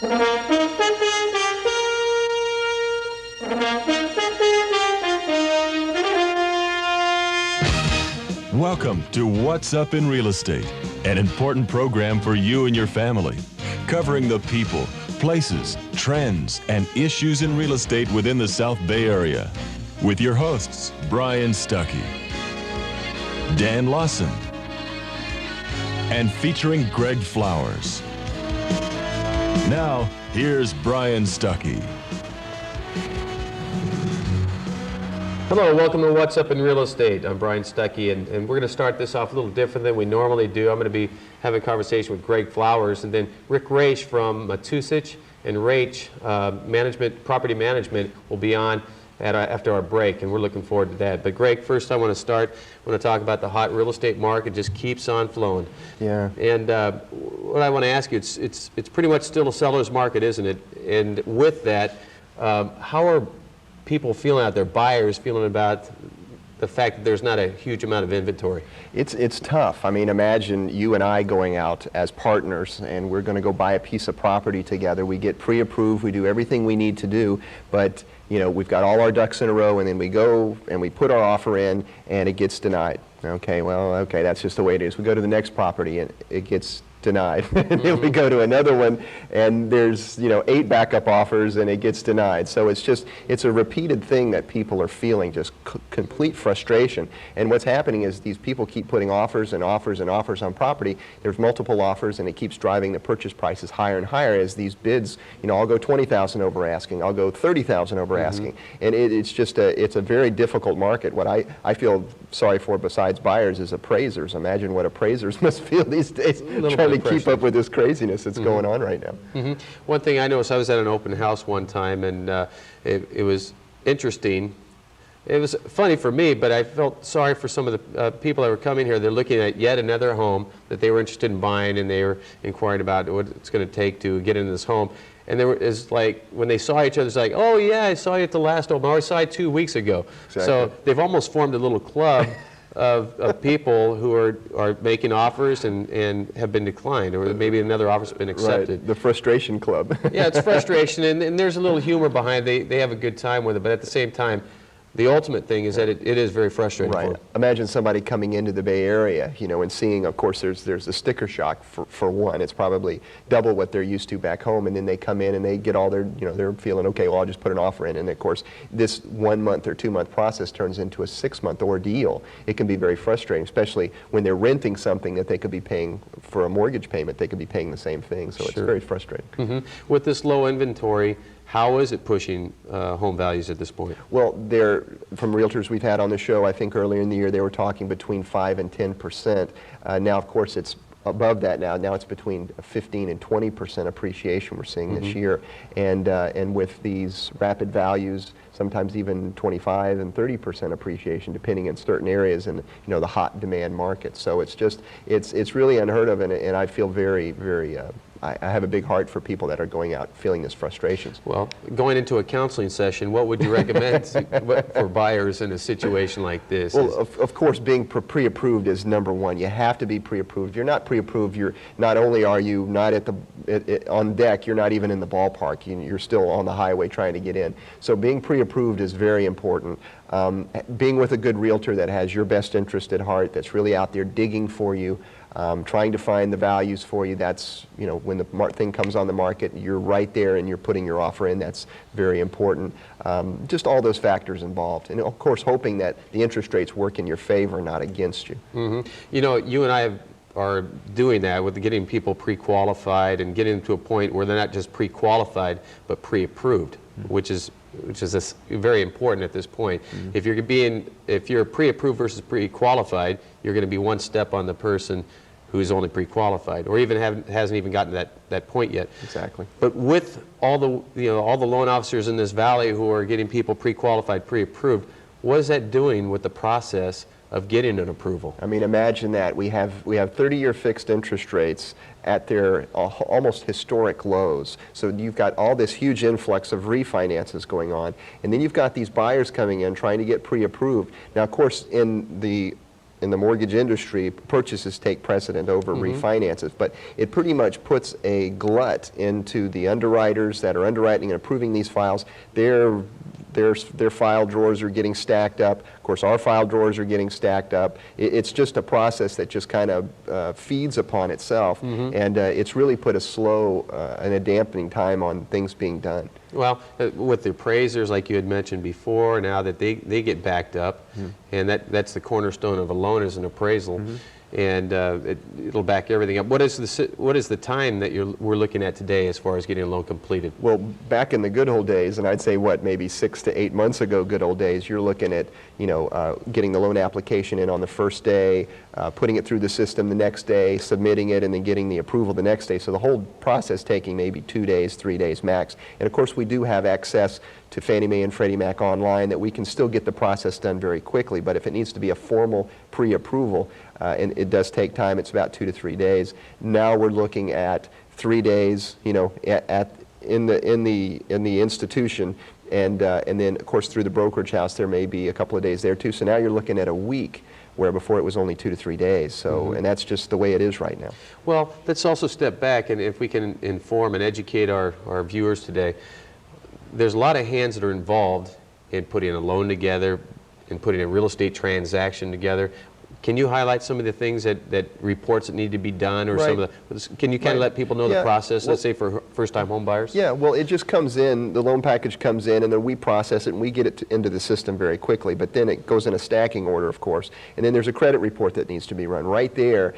Welcome to What's Up in Real Estate, an important program for you and your family, covering the people, places, trends, and issues in real estate within the South Bay Area. With your hosts, Brian Stuckey, Dan Lawson, and featuring Greg Flowers. Now, here's Brian Stuckey. Hello, welcome to What's Up in Real Estate. I'm Brian Stuckey, and we're going to start this off a little different than we normally do. I'm going to be having a conversation with Greg Flowers, and then Rick Raich from Matusich and Raich Property Management will be on after our break, and we're looking forward to that. But Greg, first I want to talk about the hot real estate market. Just keeps on flowing. Yeah. And what I want to ask you, it's pretty much still a seller's market, isn't it? And with that, how are people feeling out there, buyers feeling about the fact that there's not a huge amount of inventory? It's tough. I mean, imagine you and I going out as partners and we're going to go buy a piece of property together. We get pre-approved, we do everything we need to do, but you know, we've got all our ducks in a row, and then we go and we put our offer in and it gets denied. Okay, well, okay, that's just the way it is. We go to the next property and it gets denied. And then we go to another one and there's, you know, 8 backup offers and it gets denied. So it's a repeated thing that people are feeling, just complete frustration. And what's happening is these people keep putting offers and offers and offers on property. There's multiple offers and it keeps driving the purchase prices higher and higher as these bids, you know, I'll go 20,000 over asking, I'll go 30,000 over asking. And it's a very difficult market. What I feel sorry for besides buyers is appraisers. Imagine what appraisers must feel these days trying to keep up with this craziness that's going on right now. One thing I noticed, I was at an open house one time, and it was interesting. It was funny for me, but I felt sorry for some of the people that were coming here. They're looking at yet another home that they were interested in buying, and they were inquiring about what it's going to take to get into this home. And it's like, when they saw each other, it's like, oh yeah, I saw you at the last open, or I saw you 2 weeks ago. Exactly. So they've almost formed a little club of people who are making offers and have been declined, or maybe another offer's been accepted. Right. The frustration club. Yeah, it's frustration, and there's a little humor behind it. They have a good time with it, but at the same time, the ultimate thing is that it is very frustrating. Right. Imagine somebody coming into the Bay Area, you know, and seeing, of course, there's a sticker shock for one. It's probably double what they're used to back home, and then they come in and they get all their, you know, they're feeling, okay, well, I'll just put an offer in, and of course, this 1 month or 2 month process turns into a 6-month ordeal. It can be very frustrating, especially when they're renting something that they could be paying for a mortgage payment. They could be paying the same thing, so It's very frustrating. With this low inventory, how is it pushing home values at this point? Well, from realtors we've had on the show, I think earlier in the year they were talking between 5 and 10%. Now, of course, it's above that now. Now it's between 15 and 20% appreciation we're seeing this year. And with these rapid values, sometimes even 25 and 30% appreciation, depending in certain areas in, you know, the hot demand market. So it's really unheard of, and I feel very, very I have a big heart for people that are going out feeling this frustrations. Well, going into a counseling session, what would you recommend for buyers in a situation like this? Well, of course, being pre-approved is number one. You have to be pre-approved. If you're not pre-approved, not only are you not on deck, you're not even in the ballpark. You're still on the highway trying to get in. So being pre-approved is very important. Being with a good realtor that has your best interest at heart, that's really out there digging for you, trying to find the values for you. That's, you know, when the thing comes on the market, you're right there and you're putting your offer in. That's very important. Just all those factors involved. And of course, hoping that the interest rates work in your favor, not against you. You know, you and I are doing that with getting people pre-qualified and getting them to a point where they're not just pre-qualified, but pre-approved, which is very important at this point. If you're pre-approved versus pre-qualified, you're going to be one step on the person who's only pre-qualified, or even hasn't even gotten to that point yet. Exactly. But with all the loan officers in this valley who are getting people pre-qualified, pre-approved, what is that doing with the process of getting an approval? I mean, imagine that. We have 30-year fixed interest rates at their almost historic lows. So you've got all this huge influx of refinances going on, and then you've got these buyers coming in trying to get pre-approved. Now, of course, in the in the mortgage industry, purchases take precedent over refinances, but it pretty much puts a glut into the underwriters that are underwriting and approving these files. Their file drawers are getting stacked up. Of course, our file drawers are getting stacked up. It's just a process that just kind of feeds upon itself, and it's really put a slow and a dampening time on things being done. Well, with the appraisers, like you had mentioned before, now that they get backed up, and that's the cornerstone of a loan is an appraisal, and it'll back everything up. What is the time that we're looking at today as far as getting a loan completed? Well, back in the good old days, and I'd say what, maybe 6 to 8 months ago, good old days, you're looking at, you know, getting the loan application in on the first day, putting it through the system the next day, submitting it, and then getting the approval the next day. So the whole process taking maybe 2 days, 3 days max. And of course, we do have access to Fannie Mae and Freddie Mac online that we can still get the process done very quickly. But if it needs to be a formal pre-approval, and it does take time, it's about 2 to 3 days. Now we're looking at 3 days, you know, in the institution, and then of course through the brokerage house there may be a couple of days there too. So now you're looking at a week, where before it was only 2 to 3 days. So, and that's just the way it is right now. Well, let's also step back, and if we can inform and educate our viewers today, there's a lot of hands that are involved in putting a loan together, in putting a real estate transaction together. Can you highlight some of the things that reports that need to be done, or some of the, can you kind of let people know the process, let's say for first-time home buyers? Yeah, well, it just comes in, the loan package comes in, and then we process it, and we get it into the system very quickly, but then it goes in a stacking order, of course, and then there's a credit report that needs to be run. Right there,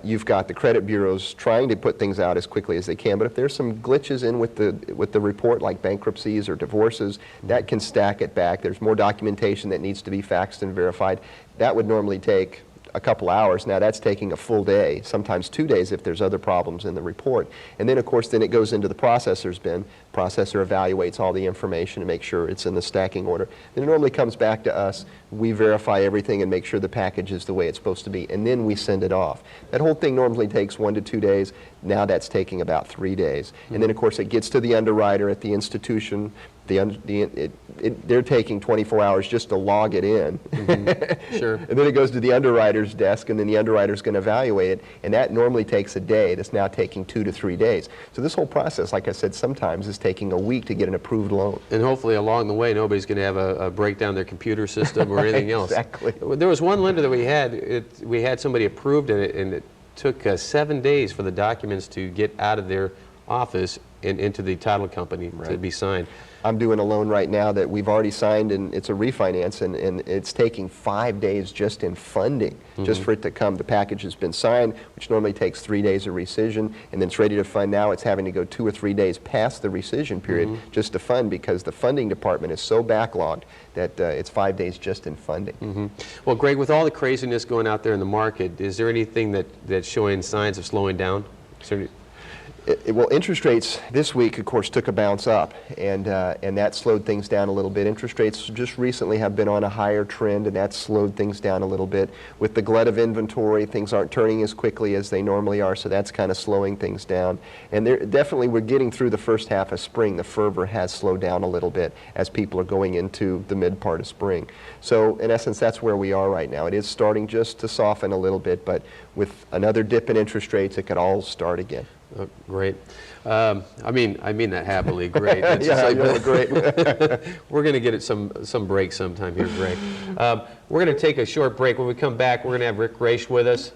you've got the credit bureaus trying to put things out as quickly as they can, but if there's some glitches in with the report, like bankruptcies or divorces, that can stack it back. There's more documentation that needs to be faxed and verified. That would normally take a couple hours. Now that's taking a full day, sometimes 2 days if there's other problems in the report. And then of course then it goes into the processor's bin. Processor evaluates all the information to make sure it's in the stacking order. Then it normally comes back to us. We verify everything and make sure the package is the way it's supposed to be, and then we send it off. That whole thing normally takes 1 to 2 days. Now that's taking about 3 days. And then of course it gets to the underwriter at the institution. They're taking 24 hours just to log it in. Sure. And then it goes to the underwriter's desk, and then the underwriter's going to evaluate it, and that normally takes a day. That's now taking 2 to 3 days. So this whole process, like I said, sometimes is taking a week to get an approved loan. And hopefully along the way nobody's going to have a breakdown in their computer system or anything else. Exactly. There was one lender that we had somebody approved, and it took 7 days for the documents to get out of their office and into the title company to be signed. I'm doing a loan right now that we've already signed, and it's a refinance, and it's taking 5 days just in funding, just for it to come. The package has been signed, which normally takes 3 days of rescission, and then it's ready to fund. Now it's having to go 2 or 3 days past the rescission period just to fund, because the funding department is so backlogged that it's 5 days just in funding. Well, Greg, with all the craziness going out there in the market, is there anything that's showing signs of slowing down? Well, interest rates this week, of course, took a bounce up, and that slowed things down a little bit. Interest rates just recently have been on a higher trend, and that slowed things down a little bit. With the glut of inventory, things aren't turning as quickly as they normally are, so that's kind of slowing things down. And definitely we're getting through the first half of spring. The fervor has slowed down a little bit as people are going into the mid part of spring. So in essence, that's where we are right now. It is starting just to soften a little bit, but with another dip in interest rates, it could all start again. Oh, great. I mean that happily. Great. Great. We're going to get some break sometime here, Greg. We're going to take a short break. When we come back, we're going to have Rick Raich with us.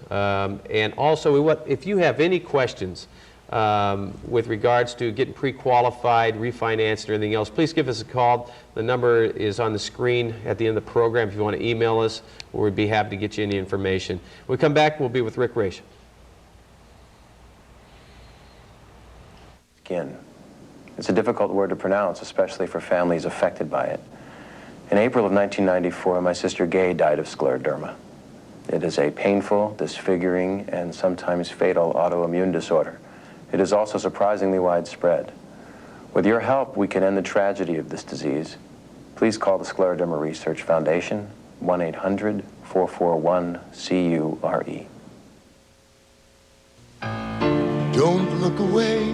And also, if you have any questions with regards to getting pre-qualified, refinanced, or anything else, please give us a call. The number is on the screen at the end of the program. If you want to email us, we'd be happy to get you any information. When we come back, we'll be with Rick Raich. It's a difficult word to pronounce, especially for families affected by it. In April of 1994, my sister Gay died of scleroderma. It is a painful, disfiguring, and sometimes fatal autoimmune disorder. It is also surprisingly widespread. With your help, we can end the tragedy of this disease. Please call the Scleroderma Research Foundation, 1-800-441-CURE. Don't look away.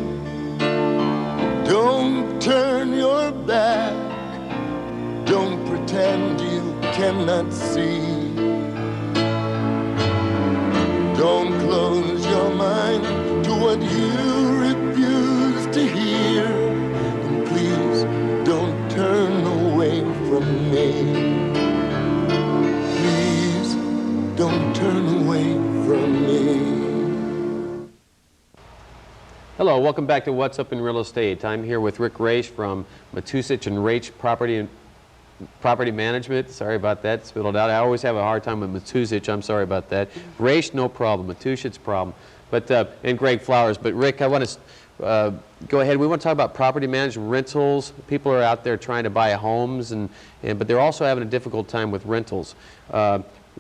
Don't turn your back. Don't pretend you cannot see. Hello, welcome back to What's Up in Real Estate. I'm here with Rick Raich from Matusich and Raich Property Management. Sorry about that, spilled out. I always have a hard time with Matusich. I'm sorry about that. Raich, no problem. Matusich's problem. But and Greg Flowers. But Rick, I want to go ahead. We want to talk about property management, rentals. People are out there trying to buy homes, but they're also having a difficult time with rentals.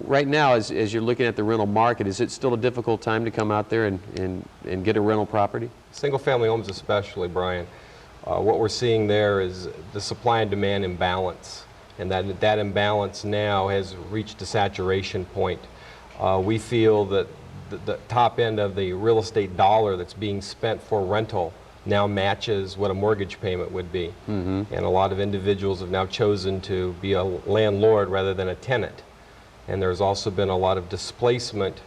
Right now, as you're looking at the rental market, is it still a difficult time to come out there and get a rental property? Single-family homes especially, Brian. What we're seeing there is the supply and demand imbalance, and that imbalance now has reached a saturation point. We feel that the top end of the real estate dollar that's being spent for rental now matches what a mortgage payment would be. And a lot of individuals have now chosen to be a landlord rather than a tenant. And there's also been a lot of displacement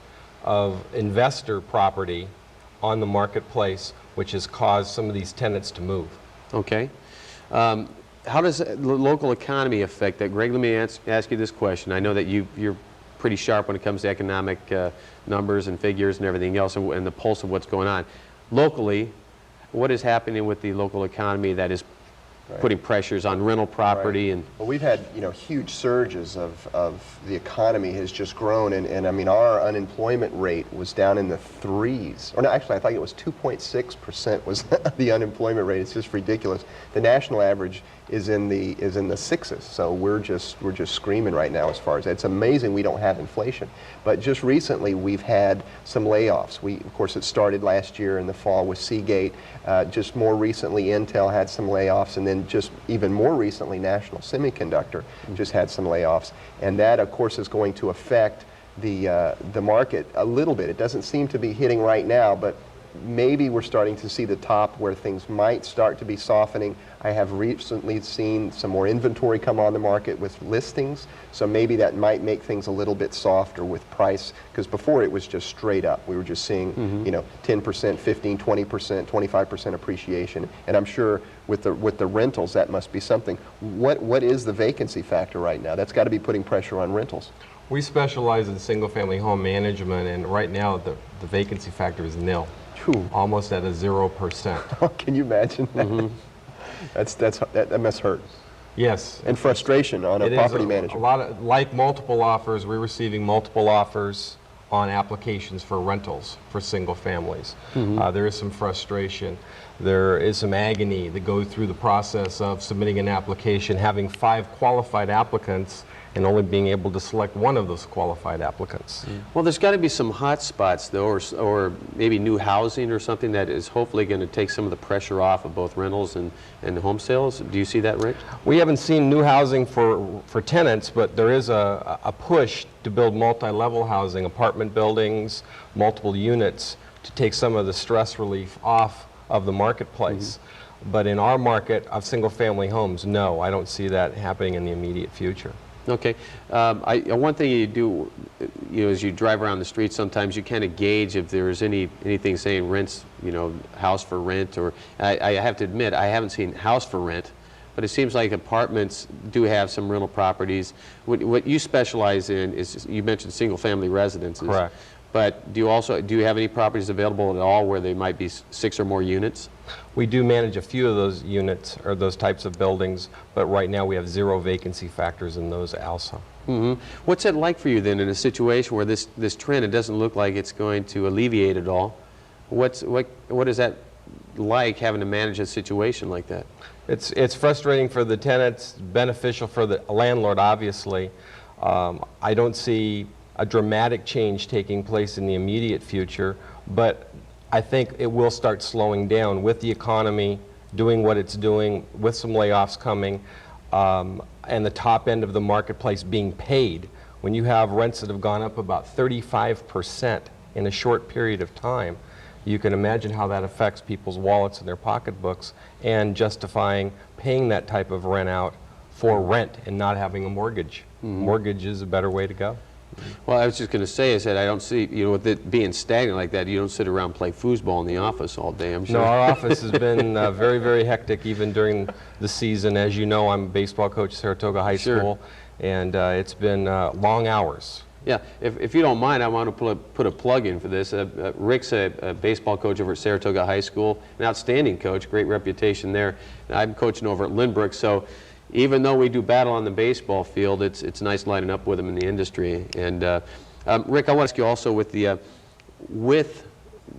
of investor property on the marketplace, which has caused some of these tenants to move. Okay. How does the local economy affect that? Greg, let me ask you this question. I know that you're pretty sharp when it comes to economic numbers and figures and everything else, and the pulse of what's going on. Locally, what is happening with the local economy that is putting pressures on rental property? And well, we've had huge surges of the economy has just grown, and I mean our unemployment rate was down in the 3s, or no, actually I think it was 2.6% was the unemployment rate. It's just ridiculous. The national average is in the 6s, so we're just screaming right now as far as that. It's amazing we don't have inflation, but just recently we've had some layoffs. Of course it started last year in the fall with Seagate. Just more recently Intel had some layoffs, and then just even more recently National Semiconductor just had some layoffs, and that of course is going to affect the market a little bit. It doesn't seem to be hitting right now, but maybe we're starting to see the top where things might start to be softening. I have recently seen some more inventory come on the market with listings, so maybe that might make things a little bit softer with price, because before it was just straight up. We were just seeing 10%, 15, 20%, 25% appreciation, and I'm sure with the rentals that must be something. What is the vacancy factor right now? That's got to be putting pressure on rentals. We specialize in single-family home management, and right now the vacancy factor is nil. Almost at a 0%. Can you imagine that? That must hurt. Yes. And frustration on a property manager. A lot of, like multiple offers, we're receiving multiple offers on applications for rentals for single families. There is some frustration. There is some agony that goes through the process of submitting an application, having 5 qualified applicants, and only being able to select one of those qualified applicants. Well, there's got to be some hot spots, though, or maybe new housing or something that is hopefully going to take some of the pressure off of both rentals and home sales. Do you see that, Rich? We haven't seen new housing for tenants, but there is a push to build multi-level housing, apartment buildings, multiple units, to take some of the stress relief off of the marketplace. But in our market of single-family homes, no, I don't see that happening in the immediate future. Okay. One thing you do, as you drive around the street, sometimes you kind of gauge if there's anything saying rents, house for rent, or I have to admit I haven't seen house for rent, but it seems like apartments do have some rental properties. What you specialize in is, you mentioned single-family residences. Correct. But do you have any properties available at all where they might be 6 or more units? We do manage a few of those units or those types of buildings, but right now we have 0 vacancy factors in those also. What's it like for you then in a situation where this trend, it doesn't look like it's going to alleviate at all? What is that like, having to manage a situation like that? It's frustrating for the tenants, beneficial for the landlord, obviously. I don't see a dramatic change taking place in the immediate future, but I think it will start slowing down with the economy doing what it's doing, with some layoffs coming, and the top end of the marketplace being paid. When you have rents that have gone up about 35% in a short period of time, you can imagine how that affects people's wallets and their pocketbooks, and justifying paying that type of rent out for rent and not having a mortgage. Mortgage is a better way to go. Well, I was just going to say is that I don't see, with it being stagnant like that, you don't sit around and play foosball in the office all day, I'm sure. No, our office has been very, very hectic even during the season. As you know, I'm a baseball coach at Saratoga High School, and it's been long hours. Yeah, if you don't mind, I want to put a plug in for this. Rick's a baseball coach over at Saratoga High School, an outstanding coach, great reputation there. And I'm coaching over at Lynbrook, so even though we do battle on the baseball field, it's nice lining up with them in the industry. And Rick, I want to ask you also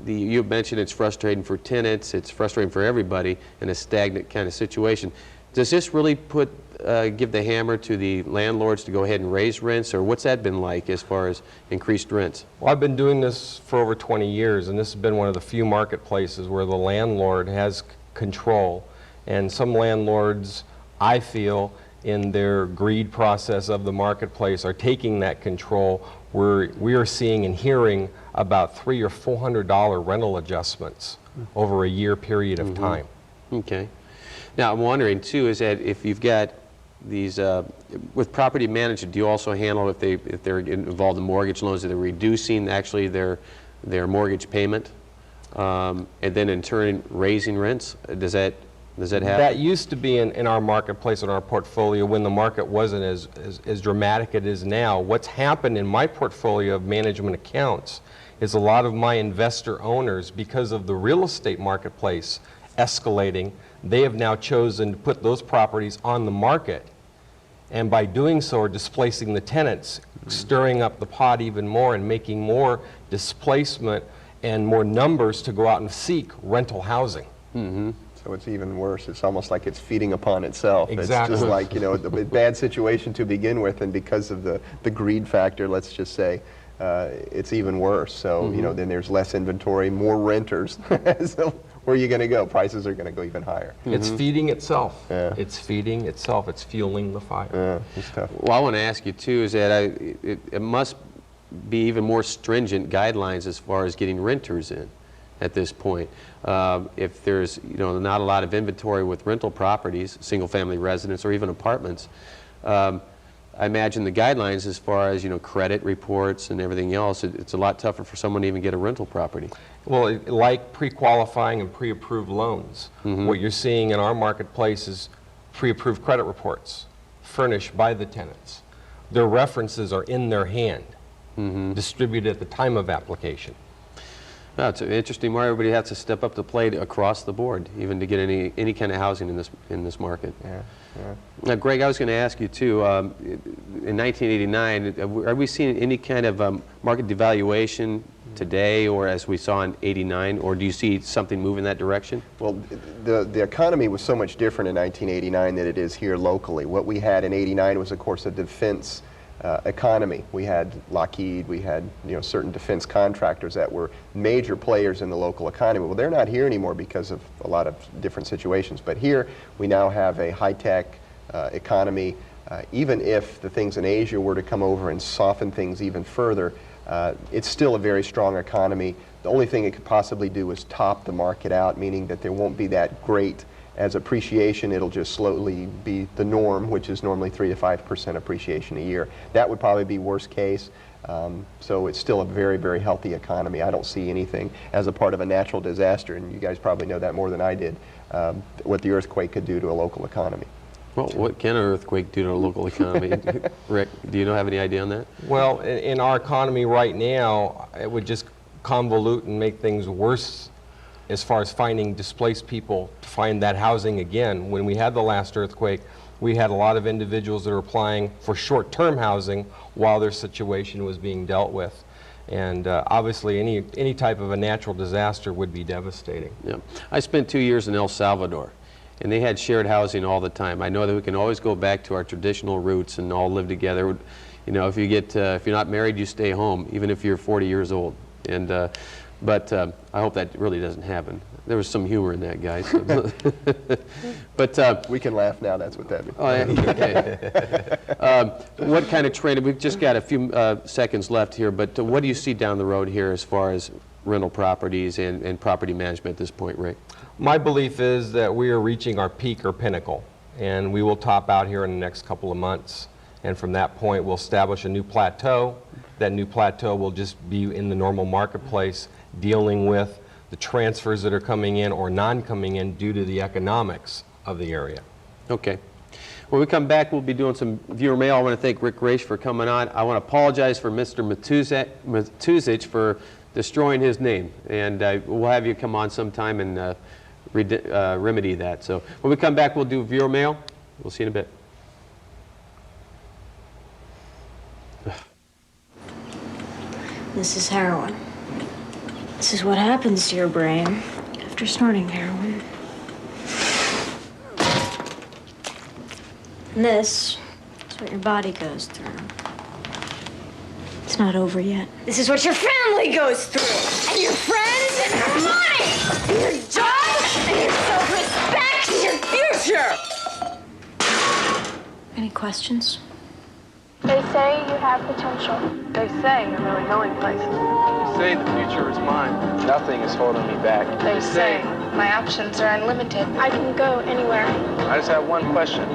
you mentioned it's frustrating for tenants, it's frustrating for everybody in a stagnant kind of situation. Does this really give the hammer to the landlords to go ahead and raise rents, or what's that been like as far as increased rents? Well, I've been doing this for over 20 years, and this has been one of the few marketplaces where the landlord has control. And some landlords, I feel, in their greed process of the marketplace, are taking that control. We are seeing and hearing about $300 or $400 rental adjustments over a year period of time. Okay. Now, I'm wondering, too, is that if you've got these, with property management, do you also handle if they're involved in mortgage loans, that they're reducing actually their mortgage payment, and then in turn raising rents? Does that happen? That used to be in our marketplace, in our portfolio, when the market wasn't as dramatic as it is now. What's happened in my portfolio of management accounts is a lot of my investor owners, because of the real estate marketplace escalating, they have now chosen to put those properties on the market, and by doing so are displacing the tenants, stirring up the pot even more and making more displacement and more numbers to go out and seek rental housing. So it's even worse. It's almost like it's feeding upon itself. Exactly. It's just like, you know, a bad situation to begin with, and because of the greed factor, let's just say, it's even worse. So, you know, then there's less inventory, more renters. So where are you going to go? Prices are going to go even higher. It's feeding itself. Yeah. It's feeding itself. It's fueling the fire. Yeah, it's tough. Well, I want to ask you, too, is that it must be even more stringent guidelines as far as getting renters in at this point. If there's, you know, not a lot of inventory with rental properties, single-family residence, or even apartments, I imagine the guidelines as far as, you know, credit reports and everything else, it's a lot tougher for someone to even get a rental property. Well, like pre-qualifying and pre-approved loans, what you're seeing in our marketplace is pre-approved credit reports furnished by the tenants. Their references are in their hand, distributed at the time of application. No, it's interesting where everybody has to step up to the plate across the board, even to get any kind of housing in this market. Yeah. Now, Greg, I was going to ask you too. In 1989, are we seeing any kind of market devaluation today, or as we saw in '89, or do you see something move in that direction? Well, the economy was so much different in 1989 than it is here locally. What we had in '89 was, of course, a defense economy. We had Lockheed, we had, you know, certain defense contractors that were major players in the local economy. Well, they're not here anymore because of a lot of different situations. But here we now have a high-tech economy. Even if the things in Asia were to come over and soften things even further, it's still a very strong economy. The only thing it could possibly do is top the market out, meaning that there won't be that great as appreciation. It'll just slowly be the norm, which is normally 3 to 5% appreciation a year. That would probably be worst case. So it's still a very, very healthy economy. I don't see anything as a part of a natural disaster, and you guys probably know that more than I did, what the earthquake could do to a local economy. Well, what can an earthquake do to a local economy? Rick, do you have any idea on that? Well, in our economy right now, it would just convolute and make things worse as far as finding displaced people to find that housing again. When we had the last earthquake, we had a lot of individuals that were applying for short-term housing while their situation was being dealt with. And obviously any type of a natural disaster would be devastating. Yeah. I spent 2 years in El Salvador, and they had shared housing all the time. I know that we can always go back to our traditional roots and all live together. You know, if you're not married, you stay home, even if you're 40 years old. And but I hope that really doesn't happen. There was some humor in that, guys. But We can laugh now, that's what that means. oh, yeah, okay. What kind of trend? We've just got a few seconds left here, but what do you see down the road here as far as rental properties and property management at this point, Rick? My belief is that we are reaching our peak or pinnacle, and we will top out here in the next couple of months. And from that point, we'll establish a new plateau. That new plateau will just be in the normal marketplace, dealing with the transfers that are coming in or non-coming in due to the economics of the area. Okay. When we come back, we'll be doing some viewer mail. I want to thank Rick Raich for coming on. I want to apologize for Mr. Matusich for destroying his name, and we'll have you come on sometime and remedy that. So when we come back, we'll do viewer mail. We'll see you in a bit. This is heroin. This is what happens to your brain after snorting heroin. And this is what your body goes through. It's not over yet. This is what your family goes through. And your friends and your money. And your job and your self-respect and your future. Any questions? They say you have potential. They say you're really going places. They say the future is mine. Nothing is holding me back. They say my options are unlimited. I can go anywhere. I just have one question.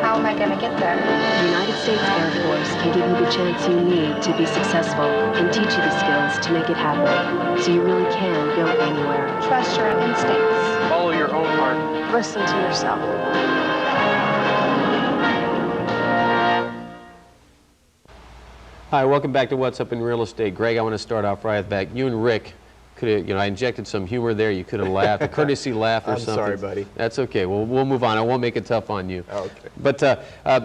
How am I going to get there? The United States Air Force can give you the chance you need to be successful and teach you the skills to make it happen, so you really can go anywhere. Trust your instincts. Follow your own heart. Listen to yourself. Hi, welcome back to What's Up in Real Estate. Greg, I want to start off right at the back. You and Rick could have, I injected some humor there. You could have laughed, a courtesy laugh or I'm something. sorry, buddy. That's okay. We'll move on. I won't make it tough on you. Okay. But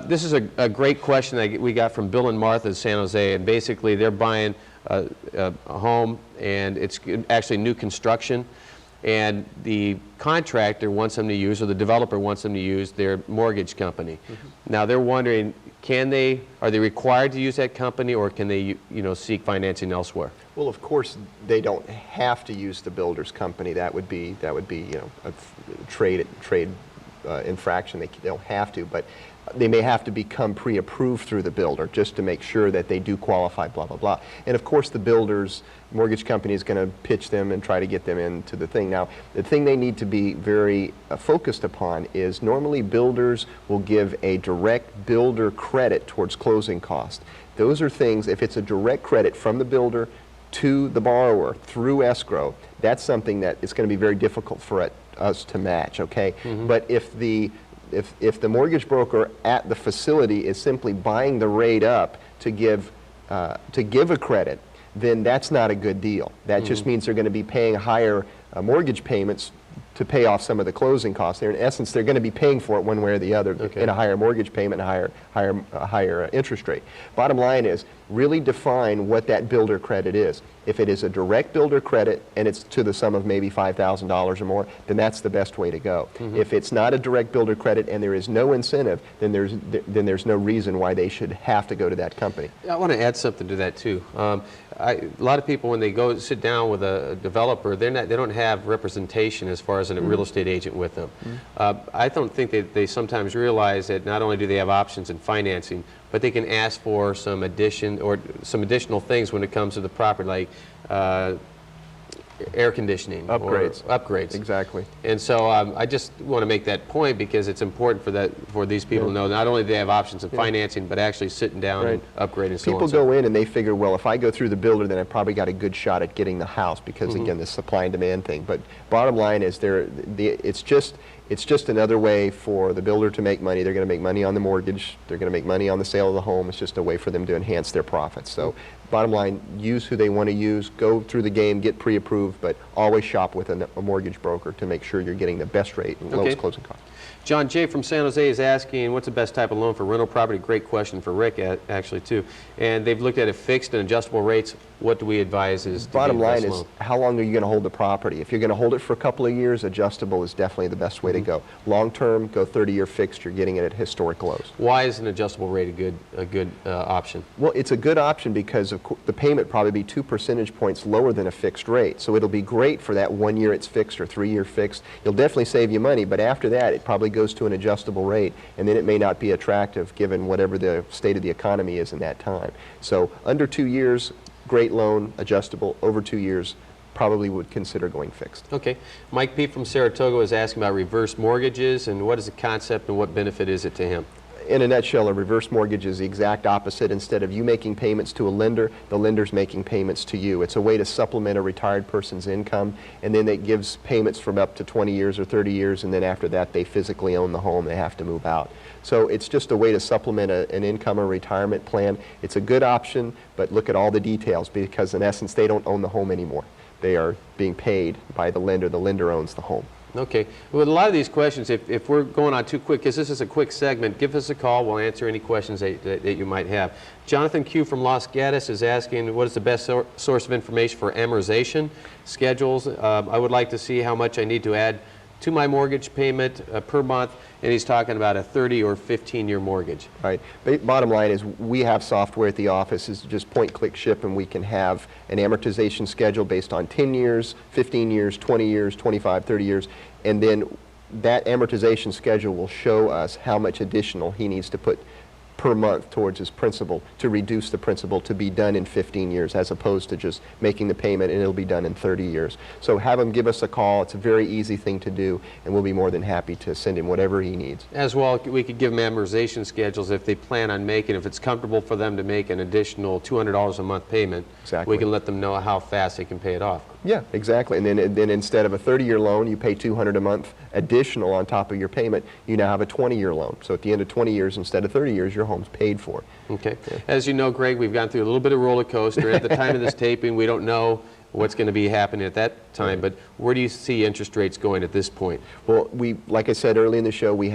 this is a great question that we got from Bill and Martha in San Jose, and basically they're buying a home, and it's actually new construction, and the contractor wants them to use, or the developer wants them to use, their mortgage company. Now they're wondering, are they required to use that company, or can they, seek financing elsewhere? Well, of course, they don't have to use the builder's company. That would be a trade infraction. They don't have to, but they may have to become pre-approved through the builder just to make sure that they do qualify, blah, blah, blah. And of course, the builder's mortgage company is going to pitch them and try to get them into the thing. Now, the thing they need to be very focused upon is normally builders will give a direct builder credit towards closing costs. Those are things, if it's a direct credit from the builder to the borrower through escrow, that's something that is going to be very difficult for us to match, okay? But if the mortgage broker at the facility is simply buying the rate up to give a credit, then that's not a good deal. That just means they're going to be paying higher mortgage payments to pay off some of the closing costs. In essence, they're going to be paying for it one way or the other in a higher mortgage payment and a higher interest rate. Bottom line is, really define what that builder credit is. If it is a direct builder credit and it's to the sum of maybe $5,000 or more, then that's the best way to go. If it's not a direct builder credit and there is no incentive, then there's no reason why they should have to go to that company. I want to add something to that too. A lot of people, when they go sit down with a developer, they don't have representation as far as a real estate agent with them. I don't think they sometimes realize that not only do they have options in financing, but they can ask for some additional things when it comes to the property, like air conditioning, upgrades. Exactly. And so I just want to make that point because it's important for these people to know not only do they have options in financing, but actually sitting down and upgrading. People go in and they figure, well, if I go through the builder, then I probably got a good shot at getting the house because again, the supply and demand thing. But bottom line is, it's just another way for the builder to make money. They're going to make money on the mortgage. They're going to make money on the sale of the home. It's just a way for them to enhance their profits. So bottom line, use who they want to use. Go through the game, get pre-approved, but always shop with a mortgage broker to make sure you're getting the best rate and lowest closing cost. John J. from San Jose is asking, what's the best type of loan for rental property? Great question for Rick, actually, too. And they've looked at it fixed and adjustable rates. What do we advise is to Bottom be the best line is, loan? how long are you going to hold the property? If you're going to hold it for a couple of years, adjustable is definitely the best way to go. Long term, go 30-year fixed. You're getting it at historic lows. Why is an adjustable rate a good option? Well, it's a good option because the payment probably be 2 percentage points lower than a fixed rate. So it'll be great for that 1 year it's fixed or 3-year fixed. You'll definitely save you money, but after that, it probably goes to an adjustable rate, and then it may not be attractive given whatever the state of the economy is in that time. So under 2 years, great loan, adjustable. Over 2 years, probably would consider going fixed. Okay. Mike P. from Saratoga is asking about reverse mortgages, and what is the concept and what benefit is it to him? in a nutshell, a reverse mortgage is the exact opposite. Instead of you making payments to a lender, the lender's making payments to you. It's a way to supplement a retired person's income, and then it gives payments from up to 20 years or 30 years, and then after that they physically own the home, they have to move out. So it's just a way to supplement an income or retirement plan. It's a good option, but look at all the details, because in essence they don't own the home anymore. They are being paid by the lender owns the home. Okay. With a lot of these questions, if we're going on too quick, because this is a quick segment, give us a call. We'll answer any questions that you might have. Jonathan Q. from Los Gatos is asking, what is the best source of information for amortization schedules? I would like to see how much I need to add to my mortgage payment per month, and he's talking about a 30 or 15-year mortgage. Right. Bottom line is we have software at the office. Is just point, click, ship, and we can have an amortization schedule based on 10 years, 15 years, 20 years, 25, 30 years, and then that amortization schedule will show us how much additional he needs to put per month towards his principal to reduce the principal to be done in 15 years as opposed to just making the payment and it'll be done in 30 years. So have him give us a call. It's a very easy thing to do, and we'll be more than happy to send him whatever he needs. As well, we could give them amortization schedules if they plan on making, if it's comfortable for them to make an additional $200 a month payment. Exactly. We can let them know how fast they can pay it off. Yeah, exactly. And then instead of a 30-year loan, you pay $200 a month additional on top of your payment. You now have a 20-year loan. So at the end of 20 years, instead of 30 years, your home's paid for. Okay. As you know, Greg, we've gone through a little bit of roller coaster. At the time of this taping, we don't know what's going to be happening at that time, but where do you see interest rates going at this point? Well, like I said early in the show, we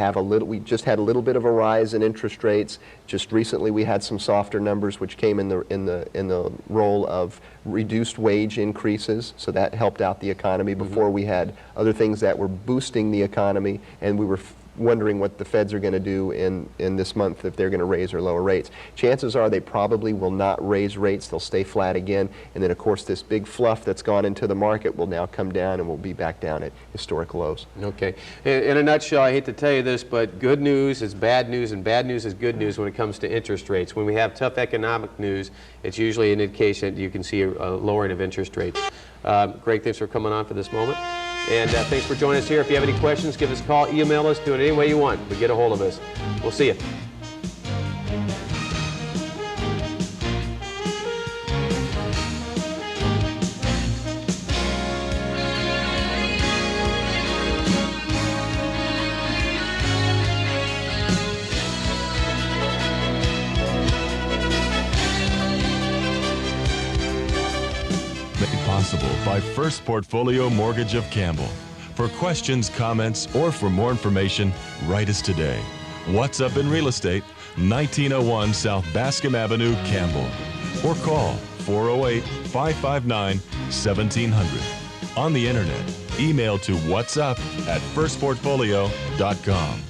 just had a little bit of a rise in interest rates. Just recently we had some softer numbers which came in the role of reduced wage increases, so that helped out the economy. Before we had other things that were boosting the economy, and we were wondering what the feds are going to do in this month, if they're going to raise or lower rates. Chances are they probably will not raise rates. They'll stay flat again, and then of course this big fluff that's gone into the market will now come down and we'll be back down at historic lows. Okay. In a nutshell, I hate to tell you this, but good news is bad news and bad news is good news when it comes to interest rates. When we have tough economic news, it's usually an indication that you can see a lowering of interest rates. Greg, thanks for coming on for this moment. And thanks for joining us here. If you have any questions, give us a call, email us, do it any way you want, but get a hold of us. We'll see you. Possible by First Portfolio Mortgage of Campbell. For questions, comments, or for more information, write us today. What's Up in Real Estate, 1901 South Bascom Avenue, Campbell. Or call 408-559-1700. On the internet, email to whatsup@firstportfolio.com.